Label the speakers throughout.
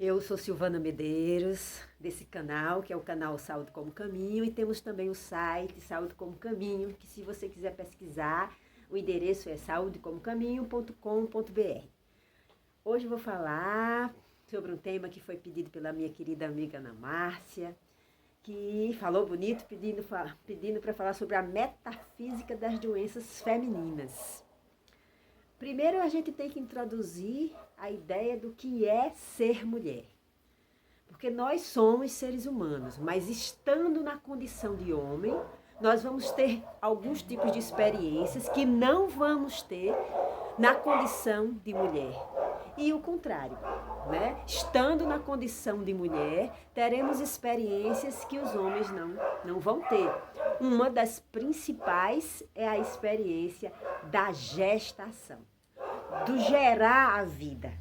Speaker 1: Eu sou Silvana Medeiros, desse canal, que é o canal Saúde como Caminho, e temos também o site Saúde como Caminho, que se você quiser pesquisar, o endereço é saudecomocaminho.com.br. Hoje eu vou falar sobre um tema que foi pedido pela minha querida amiga Ana Márcia, que falou bonito pedindo para falar sobre a metafísica das doenças femininas. Primeiro a gente tem que introduzir a ideia do que é ser mulher. Porque nós somos seres humanos, mas estando na condição de homem, nós vamos ter alguns tipos de experiências que não vamos ter na condição de mulher. E o contrário, né? Estando na condição de mulher, teremos experiências que os homens não vão ter. Uma das principais é a experiência da gestação, do gerar a vida,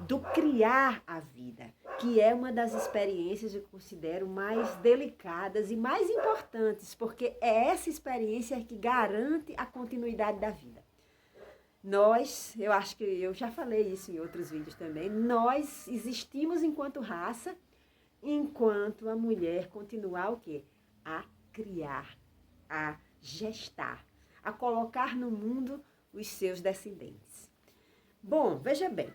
Speaker 1: do criar a vida, que é uma das experiências que eu considero mais delicadas e mais importantes, porque é essa experiência que garante a continuidade da vida. Eu acho que eu já falei isso em outros vídeos também, nós existimos enquanto raça, enquanto a mulher continuar o quê? A criar, a gestar, a colocar no mundo os seus descendentes. Bom, veja bem,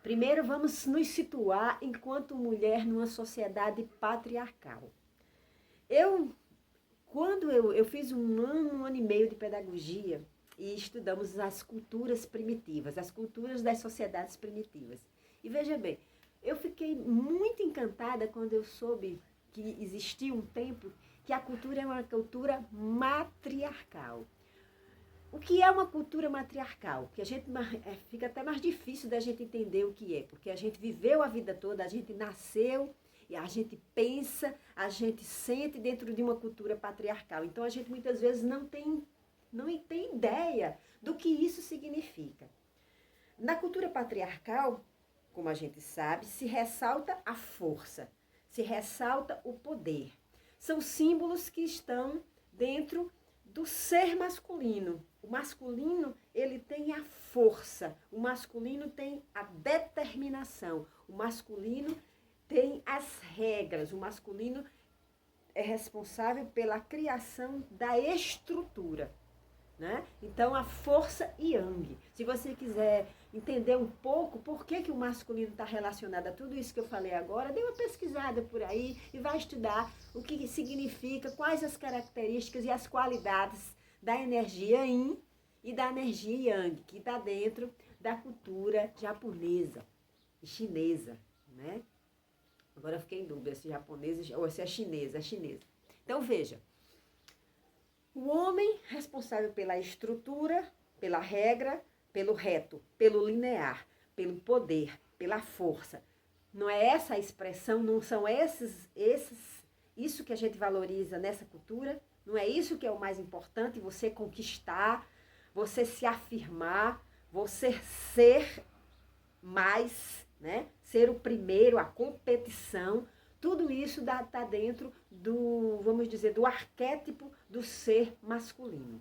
Speaker 1: primeiro vamos nos situar enquanto mulher numa sociedade patriarcal. Quando eu fiz um ano e meio de pedagogia e estudamos as culturas primitivas, as culturas das sociedades primitivas. E veja bem, eu fiquei muito encantada quando eu soube que existia um tempo que a cultura é uma cultura matriarcal. O que é uma cultura matriarcal? Que a gente fica até mais difícil da gente entender o que é, porque a gente viveu a vida toda, a gente nasceu e a gente pensa, a gente sente dentro de uma cultura patriarcal. Então a gente muitas vezes não tem ideia do que isso significa. Na cultura patriarcal, como a gente sabe, se ressalta a força, se ressalta o poder. São símbolos que estão dentro do ser masculino. O masculino, ele tem a força, o masculino tem a determinação, o masculino tem as regras, o masculino é responsável pela criação da estrutura, né? Então, a força yang. Se você quiser entender um pouco por que o masculino está relacionado a tudo isso que eu falei agora, dê uma pesquisada por aí e vai estudar o que significa, quais as características e as qualidades da energia yin e da energia yang, que está dentro da cultura japonesa e chinesa, né? Agora eu fiquei em dúvida se é japonesa ou se é chinesa, Então, veja. O homem responsável pela estrutura, pela regra, pelo reto, pelo linear, pelo poder, pela força. Não é essa a expressão, não são isso que a gente valoriza nessa cultura? Não é isso que é o mais importante? Você conquistar, você se afirmar, você ser mais, né? Ser o primeiro, a competição. Tudo isso está dentro vamos dizer, do arquétipo do ser masculino.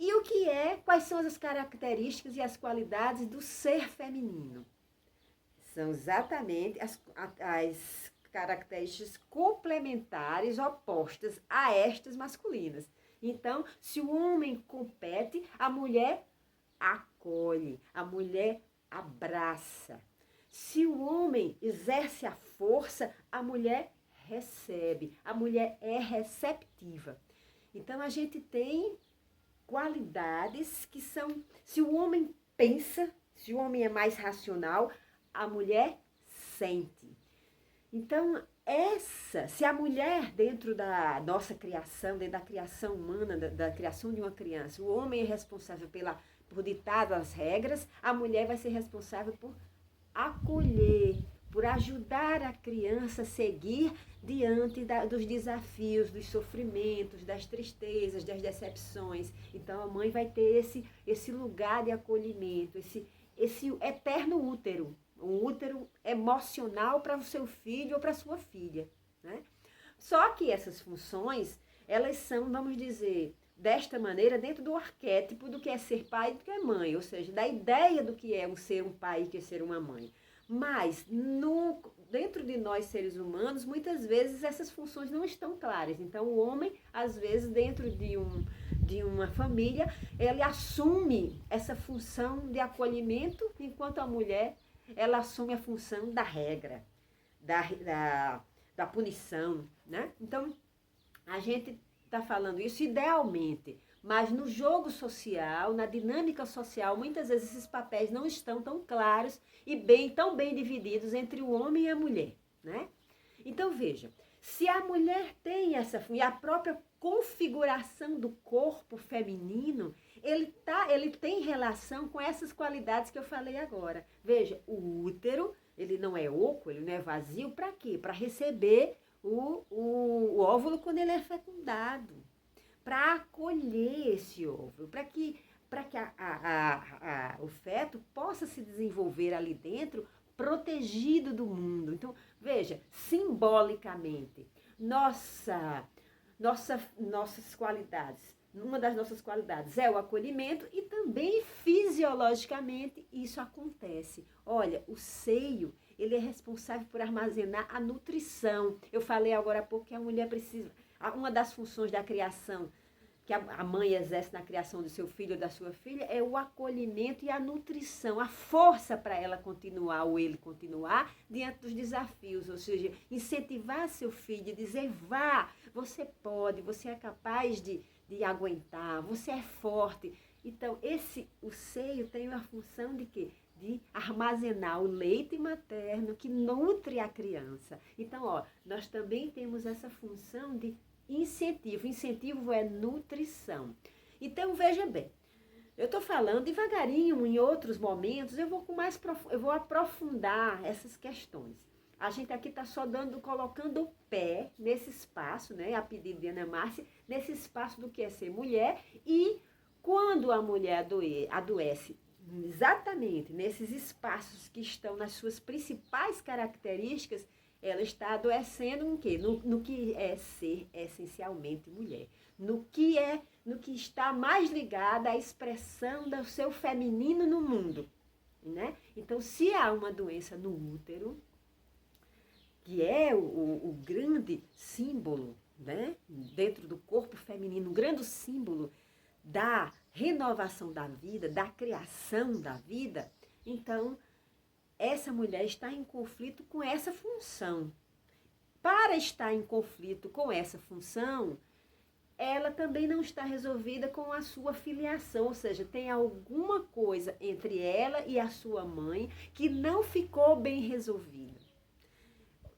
Speaker 1: E quais são as características e as qualidades do ser feminino? São exatamente as características complementares opostas a estas masculinas. Então, se o homem compete, a mulher acolhe, a mulher abraça. Se o homem exerce a força, a mulher recebe, a mulher é receptiva. Então, a gente tem qualidades que são... Se o homem pensa, se o homem é mais racional, a mulher sente. Então, se a mulher dentro da nossa criação, dentro da criação humana, da criação de uma criança, o homem é responsável por ditar as regras, a mulher vai ser responsável por acolher, por ajudar a criança a seguir diante dos desafios, dos sofrimentos, das tristezas, das decepções. Então, a mãe vai ter esse lugar de acolhimento, esse eterno útero, um útero emocional para o seu filho ou para a sua filha, né? Só que essas funções, elas são, vamos dizer, desta maneira, dentro do arquétipo do que é ser pai e do que é mãe, ou seja, da ideia do que é ser um pai e que é ser uma mãe. Mas dentro de nós, seres humanos, muitas vezes essas funções não estão claras. Então, o homem, às vezes, dentro de uma família, ele assume essa função de acolhimento, enquanto a mulher, ela assume a função da regra, da punição, né? Então, a gente está falando isso idealmente, mas no jogo social, na dinâmica social, muitas vezes esses papéis não estão tão claros e tão bem divididos entre o homem e a mulher, né? Então, veja, se a mulher tem e a própria configuração do corpo feminino, ele tem relação com essas qualidades que eu falei agora. Veja, o útero, ele não é oco, ele não é vazio, para quê? Para receber o óvulo quando ele é fecundado, para acolher esse óvulo, para que o feto possa se desenvolver ali dentro, protegido do mundo. Então, veja, simbolicamente, nossas qualidades, uma das nossas qualidades é o acolhimento e também fisiologicamente isso acontece. Olha, o seio, ele é responsável por armazenar a nutrição. Eu falei agora há pouco que a mulher precisa, uma das funções da criação que a mãe exerce na criação do seu filho ou da sua filha é o acolhimento e a nutrição, a força para ela continuar ou ele continuar diante dos desafios, ou seja, incentivar seu filho, dizer, vá, você pode, você é capaz de aguentar, você é forte. Então, o seio tem a função de quê? De armazenar o leite materno que nutre a criança. Então, nós também temos essa função de incentivo. Incentivo é nutrição. Então, veja bem, eu estou falando devagarinho, em outros momentos, eu vou aprofundar essas questões. A gente aqui está só colocando o pé nesse espaço, né, a pedido de Ana Márcia, nesse espaço do que é ser mulher, e quando a mulher adoece exatamente nesses espaços que estão nas suas principais características, ela está adoecendo no quê? No que é ser essencialmente mulher. No que está mais ligada à expressão do seu feminino no mundo, né? Então, se há uma doença no útero, que é o grande símbolo, né, dentro do corpo feminino, um grande símbolo da renovação da vida, da criação da vida, então essa mulher está em conflito com essa função. Para estar em conflito com essa função, ela também não está resolvida com a sua filiação, ou seja, tem alguma coisa entre ela e a sua mãe que não ficou bem resolvida.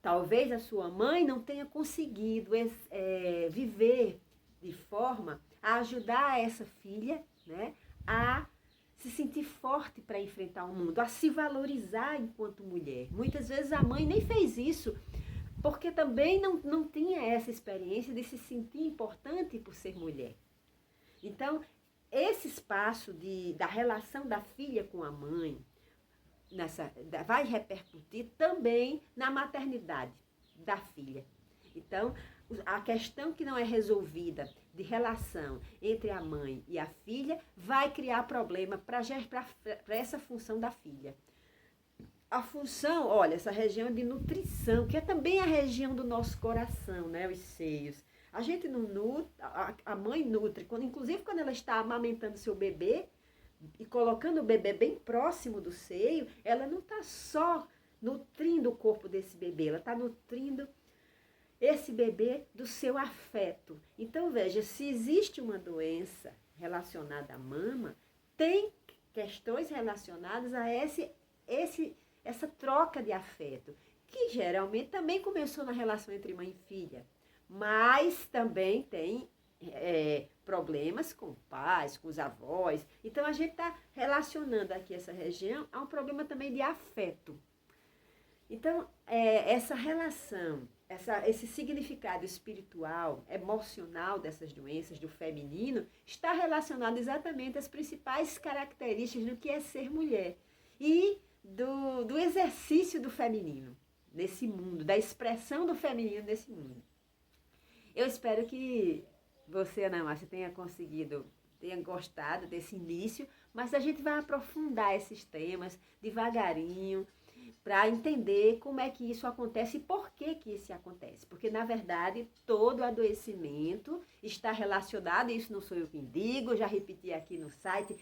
Speaker 1: Talvez a sua mãe não tenha conseguido viver de forma a ajudar essa filha, né, a se sentir forte para enfrentar o mundo, a se valorizar enquanto mulher. Muitas vezes a mãe nem fez isso, porque também não tinha essa experiência de se sentir importante por ser mulher. Então, esse espaço da relação da filha com a mãe vai repercutir também na maternidade da filha. Então, a questão que não é resolvida de relação entre a mãe e a filha vai criar problema para essa função da filha. A função, olha, essa região de nutrição, que é também a região do nosso coração, né, os seios. A gente não nutre, a mãe nutre, inclusive quando ela está amamentando seu bebê e colocando o bebê bem próximo do seio, ela não está só nutrindo o corpo desse bebê, ela está nutrindo esse bebê do seu afeto. Então, veja, se existe uma doença relacionada à mama, tem questões relacionadas a essa troca de afeto, que geralmente também começou na relação entre mãe e filha, mas também tem problemas com pais, com os avós. Então, a gente está relacionando aqui essa região a um problema também de afeto. Então, essa relação, esse significado espiritual, emocional dessas doenças do feminino está relacionado exatamente às principais características do que é ser mulher e do exercício do feminino nesse mundo, da expressão do feminino nesse mundo. Eu espero que você, Ana Márcia, tenha gostado desse início, mas a gente vai aprofundar esses temas devagarinho, para entender como é que isso acontece e por que que isso acontece. Porque, na verdade, todo adoecimento está relacionado, e isso não sou eu quem digo, já repeti aqui no site,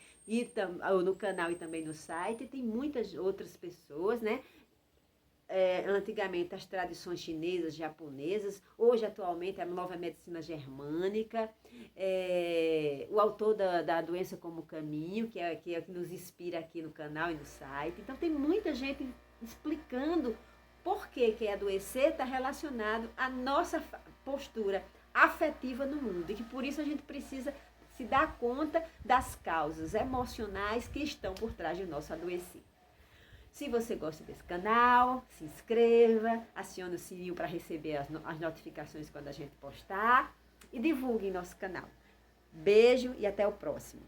Speaker 1: ou no canal e também no site, tem muitas outras pessoas, né? Antigamente as tradições chinesas, japonesas, hoje atualmente a nova medicina germânica, o autor da Doença como Caminho, que é o que nos inspira aqui no canal e no site. Então tem muita gente explicando por que adoecer está relacionado à nossa postura afetiva no mundo e que por isso a gente precisa se dar conta das causas emocionais que estão por trás do nosso adoecer. Se você gosta desse canal, se inscreva, acione o sininho para receber as notificações quando a gente postar e divulgue nosso canal. Beijo e até o próximo.